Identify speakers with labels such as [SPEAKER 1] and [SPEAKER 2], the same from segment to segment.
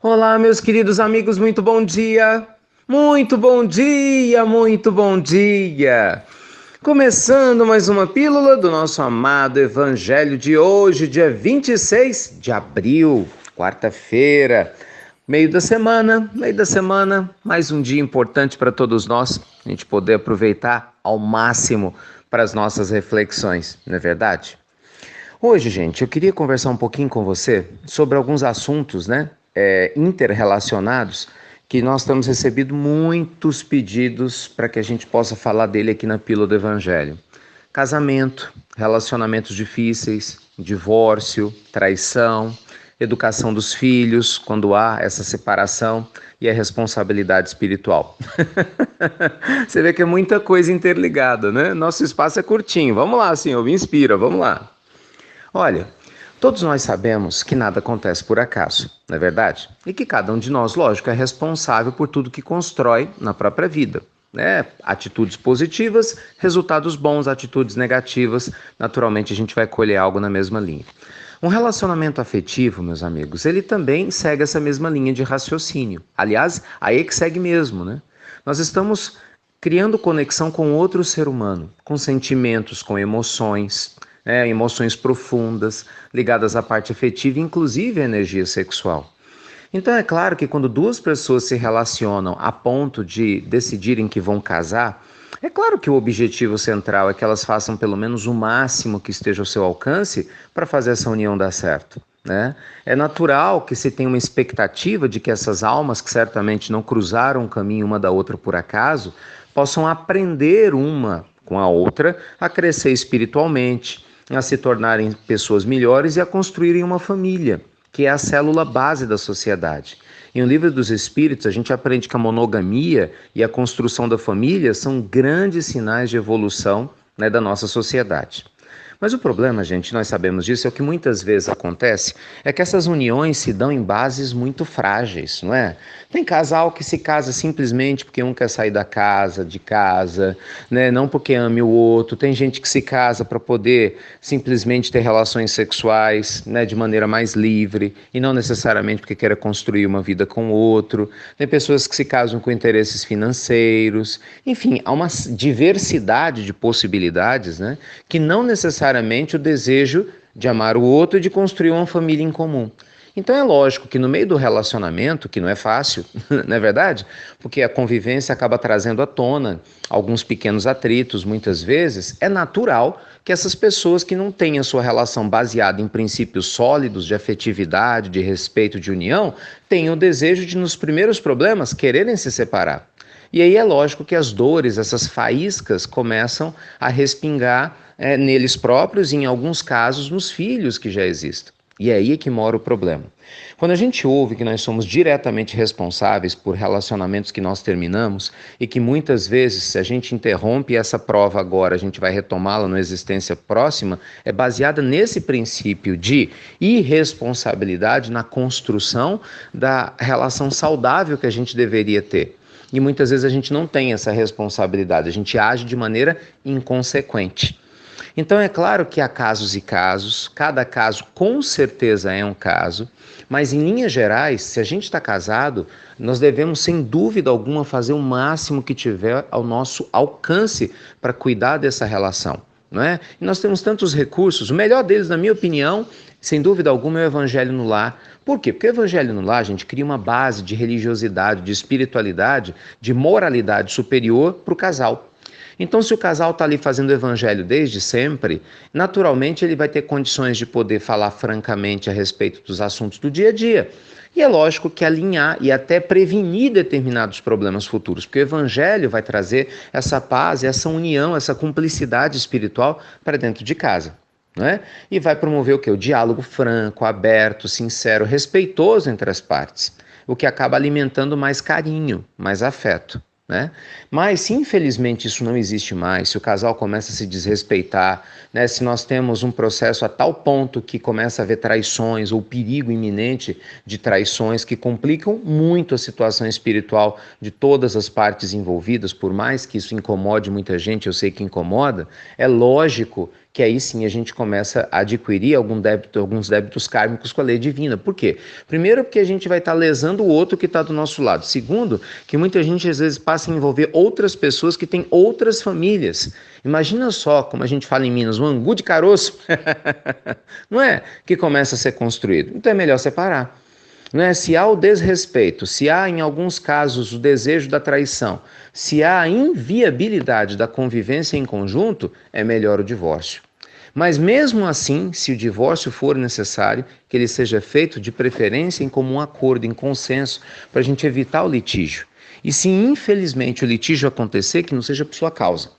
[SPEAKER 1] Olá, meus queridos amigos, muito bom dia! Muito bom dia, muito bom dia! Começando mais uma pílula do nosso amado Evangelho de hoje, dia 26 de abril, quarta-feira, meio da semana, mais um dia importante para todos nós, a gente poder aproveitar ao máximo para as nossas reflexões, não é verdade? Hoje, gente, eu queria conversar um pouquinho com você sobre alguns assuntos, interrelacionados, que nós temos recebido muitos pedidos para que a gente possa falar dele aqui na Pílula do Evangelho. Casamento, relacionamentos difíceis, divórcio, traição, educação dos filhos, quando há essa separação e a responsabilidade espiritual. Você vê que é muita coisa interligada, né? Nosso espaço é curtinho. Vamos lá, Senhor, me inspira, vamos lá. Olha, todos nós sabemos que nada acontece por acaso, não é verdade? E que cada um de nós, lógico, é responsável por tudo que constrói na própria vida. Né? Atitudes positivas, resultados bons, atitudes negativas, naturalmente a gente vai colher algo na mesma linha. Um relacionamento afetivo, meus amigos, ele também segue essa mesma linha de raciocínio. Aliás, aí é que segue mesmo, né? Nós estamos criando conexão com outro ser humano, com sentimentos, com emoções, emoções profundas, ligadas à parte afetiva, inclusive à energia sexual. Então é claro que quando duas pessoas se relacionam a ponto de decidirem que vão casar, é claro que o objetivo central é que elas façam pelo menos o máximo que esteja ao seu alcance para fazer essa união dar certo. Né? É natural que se tenha uma expectativa de que essas almas, que certamente não cruzaram o caminho uma da outra por acaso, possam aprender uma com a outra a crescer espiritualmente, a se tornarem pessoas melhores e a construírem uma família, que é a célula base da sociedade. Em O Livro dos Espíritos, a gente aprende que a monogamia e a construção da família são grandes sinais de evolução, da nossa sociedade. Mas o problema, gente, nós sabemos disso, é o que muitas vezes acontece, é que essas uniões se dão em bases muito frágeis, não é? Tem casal que se casa simplesmente porque um quer sair de casa, né? Não porque ame o outro. Tem gente que se casa para poder simplesmente ter relações sexuais, né, de maneira mais livre e não necessariamente porque quer construir uma vida com o outro. Tem pessoas que se casam com interesses financeiros. Enfim, há uma diversidade de possibilidades, né, que não necessariamente o desejo de amar o outro e de construir uma família em comum. Então é lógico que no meio do relacionamento, que não é fácil, não é verdade? Porque a convivência acaba trazendo à tona alguns pequenos atritos, muitas vezes, é natural que essas pessoas que não têm a sua relação baseada em princípios sólidos de afetividade, de respeito, de união, tenham o desejo de, nos primeiros problemas, quererem se separar. E aí é lógico que as dores, essas faíscas, começam a respingar neles próprios e, em alguns casos, nos filhos que já existem. E é aí que mora o problema. Quando a gente ouve que nós somos diretamente responsáveis por relacionamentos que nós terminamos e que muitas vezes, se a gente interrompe essa prova agora, a gente vai retomá-la na existência próxima, é baseada nesse princípio de irresponsabilidade na construção da relação saudável que a gente deveria ter. E muitas vezes a gente não tem essa responsabilidade, a gente age de maneira inconsequente. Então é claro que há casos e casos, cada caso com certeza é um caso, mas em linhas gerais, se a gente está casado, nós devemos sem dúvida alguma fazer o máximo que tiver ao nosso alcance para cuidar dessa relação. Não é? E nós temos tantos recursos, o melhor deles, na minha opinião, sem dúvida alguma, é o Evangelho no Lar. Por quê? Porque o Evangelho no Lar, a gente cria uma base de religiosidade, de espiritualidade, de moralidade superior para o casal. Então, se o casal está ali fazendo o evangelho desde sempre, naturalmente ele vai ter condições de poder falar francamente a respeito dos assuntos do dia a dia. E é lógico que alinhar e até prevenir determinados problemas futuros, porque o evangelho vai trazer essa paz, essa união, essa cumplicidade espiritual para dentro de casa. Né? E vai promover o quê? O diálogo franco, aberto, sincero, respeitoso entre as partes, o que acaba alimentando mais carinho, mais afeto. Né? Mas se infelizmente isso não existe mais, se o casal começa a se desrespeitar, né? Se nós temos um processo a tal ponto que começa a haver traições ou perigo iminente de traições que complicam muito a situação espiritual de todas as partes envolvidas, por mais que isso incomode muita gente, eu sei que incomoda, é lógico que aí sim a gente começa a adquirir alguns débitos kármicos com a lei divina. Por quê? Primeiro, porque a gente vai estar lesando o outro que está do nosso lado. Segundo, que muita gente às vezes passa a envolver outras pessoas que têm outras famílias. Imagina só, como a gente fala em Minas, um angu de caroço, não é? Que começa a ser construído. Então é melhor separar. Não é? Se há o desrespeito, se há em alguns casos o desejo da traição, se há a inviabilidade da convivência em conjunto, é melhor o divórcio. Mas mesmo assim, se o divórcio for necessário, que ele seja feito de preferência em comum acordo, em consenso, para a gente evitar o litígio. E se infelizmente o litígio acontecer, que não seja por sua causa.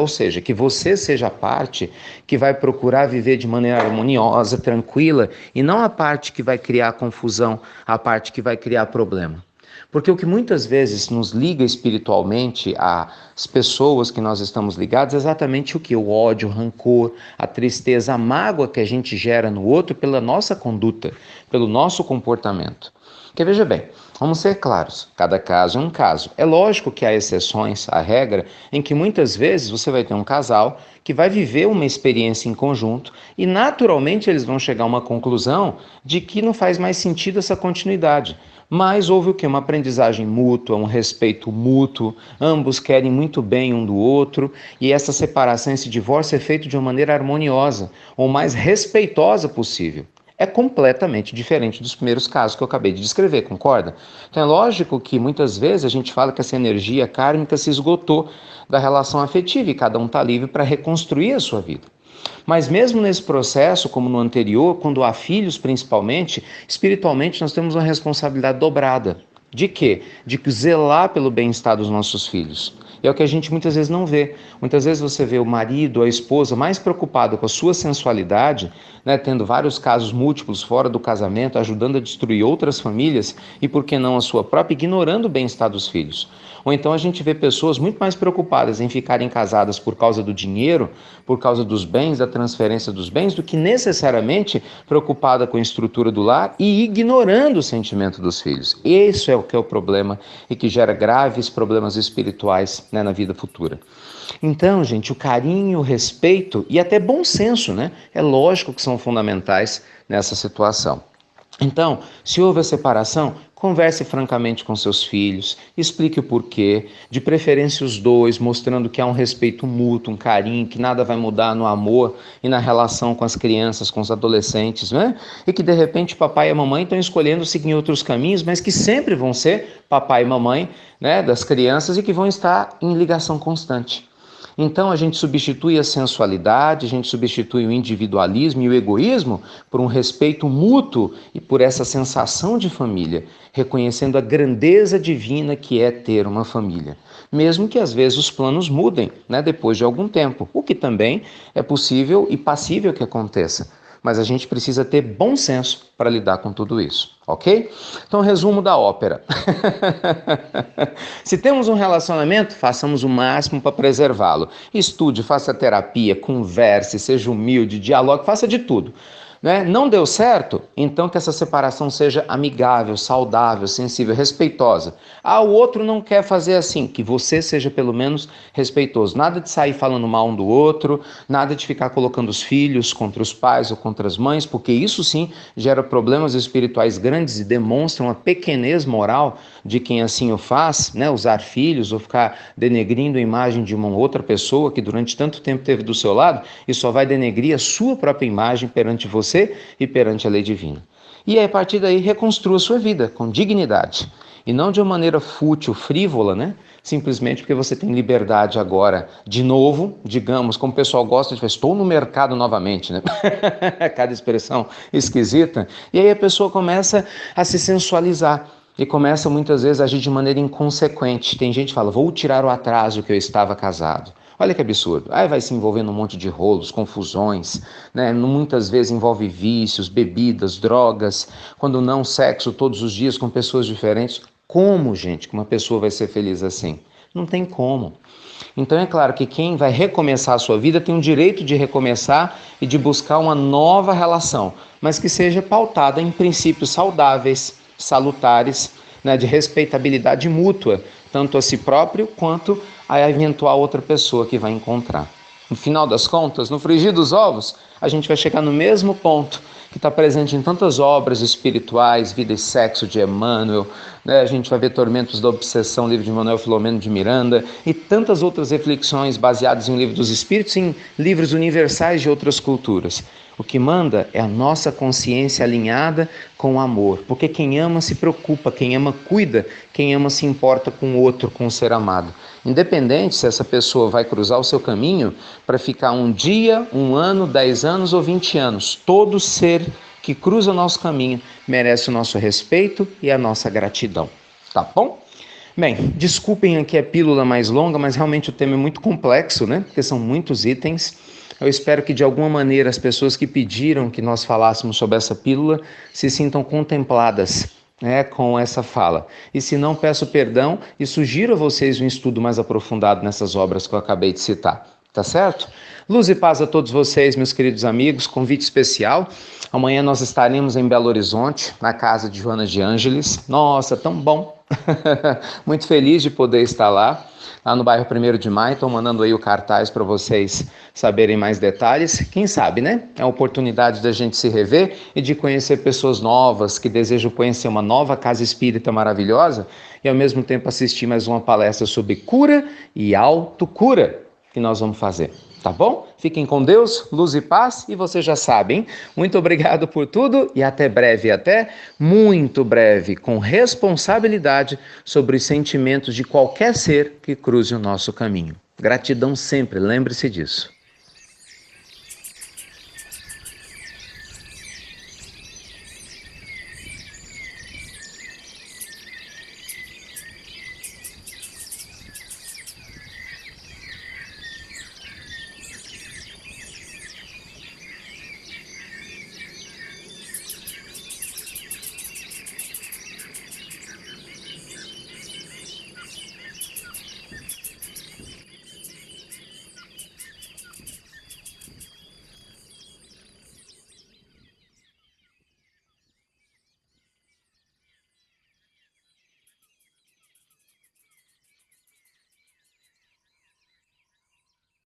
[SPEAKER 1] Ou seja, que você seja a parte que vai procurar viver de maneira harmoniosa, tranquila, e não a parte que vai criar confusão, a parte que vai criar problema. Porque o que muitas vezes nos liga espiritualmente às pessoas que nós estamos ligados é exatamente o que? O ódio, o rancor, a tristeza, a mágoa que a gente gera no outro pela nossa conduta, pelo nosso comportamento. Porque veja bem, vamos ser claros, cada caso é um caso. É lógico que há exceções à regra em que muitas vezes você vai ter um casal que vai viver uma experiência em conjunto e naturalmente eles vão chegar a uma conclusão de que não faz mais sentido essa continuidade. Mas houve o quê? Uma aprendizagem mútua, um respeito mútuo, ambos querem muito bem um do outro e essa separação, esse divórcio é feito de uma maneira harmoniosa, ou mais respeitosa possível. É completamente diferente dos primeiros casos que eu acabei de descrever, concorda? Então é lógico que muitas vezes a gente fala que essa energia kármica se esgotou da relação afetiva e cada um está livre para reconstruir a sua vida. Mas mesmo nesse processo, como no anterior, quando há filhos principalmente, espiritualmente nós temos uma responsabilidade dobrada. De quê? De zelar pelo bem-estar dos nossos filhos. E é o que a gente muitas vezes não vê. Muitas vezes você vê o marido, a esposa mais preocupado com a sua sensualidade, tendo vários casos múltiplos fora do casamento, ajudando a destruir outras famílias e, por que não, a sua própria, ignorando o bem-estar dos filhos. Ou então a gente vê pessoas muito mais preocupadas em ficarem casadas por causa do dinheiro, por causa dos bens, da transferência dos bens, do que necessariamente preocupada com a estrutura do lar e ignorando o sentimento dos filhos. Esse é o que é o problema e que gera graves problemas espirituais, na vida futura. Então, gente, o carinho, o respeito e até bom senso, é lógico que são fundamentais nessa situação. Então, se houve a separação, converse francamente com seus filhos, explique o porquê, de preferência os dois, mostrando que há um respeito mútuo, um carinho, que nada vai mudar no amor e na relação com as crianças, com os adolescentes, E que de repente papai e a mamãe estão escolhendo seguir outros caminhos, mas que sempre vão ser papai e mamãe, das crianças e que vão estar em ligação constante. Então a gente substitui a sensualidade, a gente substitui o individualismo e o egoísmo por um respeito mútuo e por essa sensação de família, reconhecendo a grandeza divina que é ter uma família. Mesmo que às vezes os planos mudem, depois de algum tempo, o que também é possível e passível que aconteça. Mas a gente precisa ter bom senso para lidar com tudo isso, ok? Então, resumo da ópera. Se temos um relacionamento, façamos o máximo para preservá-lo. Estude, faça terapia, converse, seja humilde, dialogue, faça de tudo. Não deu certo? Então que essa separação seja amigável, saudável, sensível, respeitosa. O outro não quer fazer assim, que você seja pelo menos respeitoso. Nada de sair falando mal um do outro, nada de ficar colocando os filhos contra os pais ou contra as mães, porque isso sim gera problemas espirituais grandes e demonstra uma pequenez moral de quem assim o faz, usar filhos ou ficar denegrindo a imagem de uma outra pessoa que durante tanto tempo esteve do seu lado e só vai denegrir a sua própria imagem perante você e perante a lei divina. E aí, a partir daí, reconstrua a sua vida com dignidade. E não de uma maneira fútil, frívola, simplesmente porque você tem liberdade agora, de novo, digamos, como o pessoal gosta de falar, estou no mercado novamente, Cada expressão esquisita. E aí a pessoa começa a se sensualizar. E começa muitas vezes a agir de maneira inconsequente. Tem gente que fala, vou tirar o atraso que eu estava casado. Olha que absurdo. Aí vai se envolvendo um monte de rolos, confusões, Muitas vezes envolve vícios, bebidas, drogas, quando não sexo todos os dias com pessoas diferentes. Como, gente, que uma pessoa vai ser feliz assim? Não tem como. Então é claro que quem vai recomeçar a sua vida tem o direito de recomeçar e de buscar uma nova relação, mas que seja pautada em princípios saudáveis, salutares, de respeitabilidade mútua, tanto a si próprio quanto a eventual outra pessoa que vai encontrar. No final das contas, no frigir dos ovos, a gente vai chegar no mesmo ponto que está presente em tantas obras espirituais, Vida e Sexo de Emmanuel, né? A gente vai ver Tormentos da Obsessão, livro de Manuel Filomeno de Miranda, e tantas outras reflexões baseadas em Livro dos Espíritos e em livros universais de outras culturas. O que manda é a nossa consciência alinhada com o amor, porque quem ama se preocupa, quem ama cuida, quem ama se importa com o outro, com o ser amado. Independente se essa pessoa vai cruzar o seu caminho para ficar um dia, 1 ano, 10 anos ou 20 anos, todo ser que cruza o nosso caminho merece o nosso respeito e a nossa gratidão. Tá bom? Bem, desculpem aqui a pílula mais longa, mas realmente o tema é muito complexo, né? Porque são muitos itens. Eu espero que de alguma maneira as pessoas que pediram que nós falássemos sobre essa pílula se sintam contempladas, né, com essa fala. E se não, peço perdão e sugiro a vocês um estudo mais aprofundado nessas obras que eu acabei de citar. Tá certo? Luz e paz a todos vocês, meus queridos amigos. Convite especial. Amanhã nós estaremos em Belo Horizonte, na casa de Joana de Ângeles. Nossa, tão bom! Muito feliz de poder estar lá no bairro 1º de Maio. Estou mandando aí o cartaz para vocês saberem mais detalhes. Quem sabe, né? É uma oportunidade da gente se rever e de conhecer pessoas novas que desejam conhecer uma nova casa espírita maravilhosa e ao mesmo tempo assistir mais uma palestra sobre cura e autocura que nós vamos fazer. Tá bom? Fiquem com Deus, luz e paz, e vocês já sabem. Muito obrigado por tudo e até breve, até muito breve, com responsabilidade sobre os sentimentos de qualquer ser que cruze o nosso caminho. Gratidão sempre, lembre-se disso.